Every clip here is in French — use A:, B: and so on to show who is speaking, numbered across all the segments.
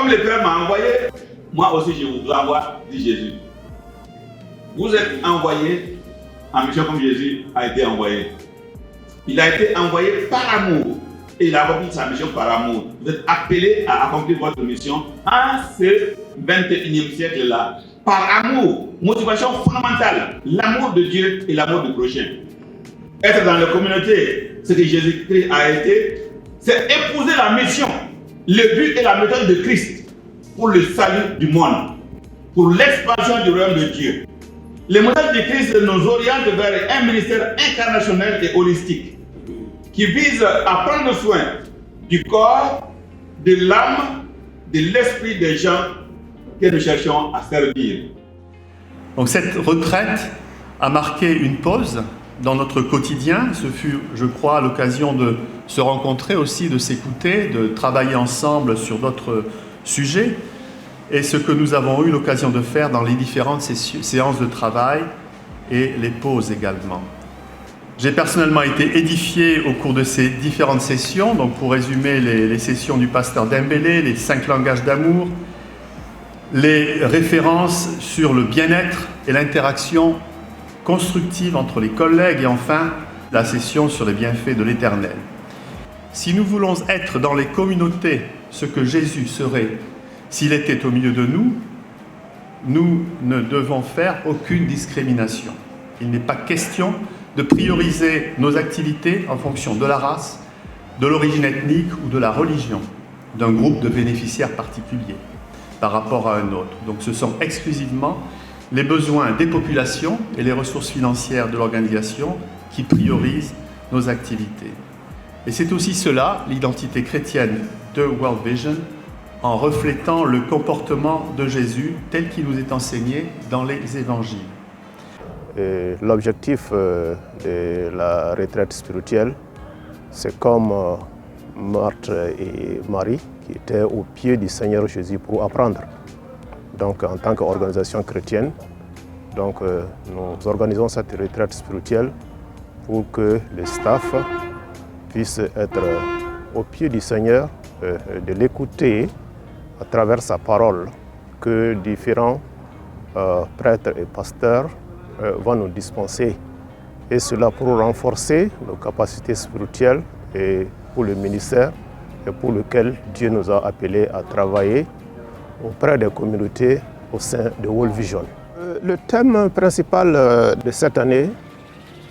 A: Comme le Père m'a envoyé, moi aussi je vous envoie, dit Jésus. Vous êtes envoyés en mission comme Jésus a été envoyé. Il a été envoyé par amour. Et il a accompli sa mission par amour. Vous êtes appelés à accomplir votre mission en ce 21e siècle-là. Par amour, motivation fondamentale, l'amour de Dieu et l'amour du prochain. Être dans la communauté, ce que Jésus-Christ a été, c'est épouser la mission, le but et la méthode de Christ pour le salut du monde, pour l'expansion du royaume de Dieu. Le modèle de Christ nous oriente vers un ministère incarnationnel et holistique qui vise à prendre soin du corps, de l'âme, de l'esprit des gens que nous cherchons à servir.
B: Donc cette retraite a marqué une pause dans notre quotidien. Ce fut, je crois, l'occasion de se rencontrer aussi, de s'écouter, de travailler ensemble sur d'autres sujets. Et ce que nous avons eu l'occasion de faire dans les différentes séances de travail et les pauses également. J'ai personnellement été édifié au cours de ces différentes sessions. Donc pour résumer, les sessions du pasteur Dembélé, les 5 langages d'amour, les références sur le bien-être et l'interaction constructive entre les collègues et enfin la session sur les bienfaits de l'Éternel. Si nous voulons être dans les communautés ce que Jésus serait s'il était au milieu de nous, nous ne devons faire aucune discrimination. Il n'est pas question de prioriser nos activités en fonction de la race, de l'origine ethnique ou de la religion d'un groupe de bénéficiaires particuliers par rapport à un autre. Donc ce sont exclusivement les besoins des populations et les ressources financières de l'organisation qui priorisent nos activités. Et c'est aussi cela, l'identité chrétienne de World Vision, en reflétant le comportement de Jésus tel qu'il nous est enseigné dans les évangiles.
C: L'objectif de la retraite spirituelle, c'est comme Marthe et Marie qui étaient au pied du Seigneur Jésus pour apprendre. Donc en tant qu'organisation chrétienne, nous organisons cette retraite spirituelle pour que le staff puisse être au pied du Seigneur, de l'écouter à travers sa parole que différents prêtres et pasteurs vont nous dispenser. Et cela pour renforcer nos capacités spirituelles et pour le ministère et pour lequel Dieu nous a appelés à travailler auprès des communautés au sein de World Vision. Le thème principal de cette année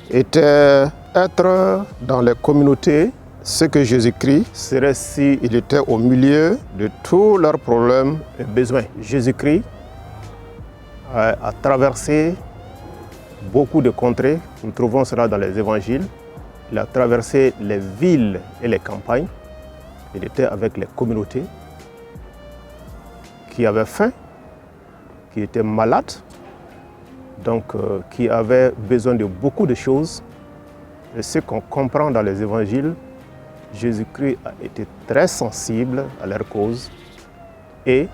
C: était être dans les communautés ce que Jésus-Christ serait s'il était au milieu de tous leurs problèmes et besoins. Jésus-Christ a traversé beaucoup de contrées, nous trouvons cela dans les évangiles. Il a traversé les villes et les campagnes. Il était avec les communautés qui avaient faim, qui étaient malades, qui avaient besoin de beaucoup de choses. Et ce qu'on comprend dans les évangiles, Jésus-Christ a été très sensible à leur cause et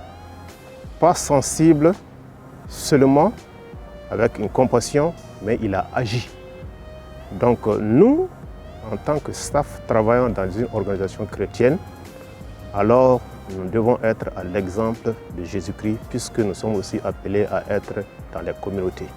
C: pas sensible seulement avec une compassion, mais il a agi. Donc nous, en tant que staff travaillant dans une organisation chrétienne, alors nous devons être à l'exemple de Jésus-Christ puisque nous sommes aussi appelés à être dans les communautés.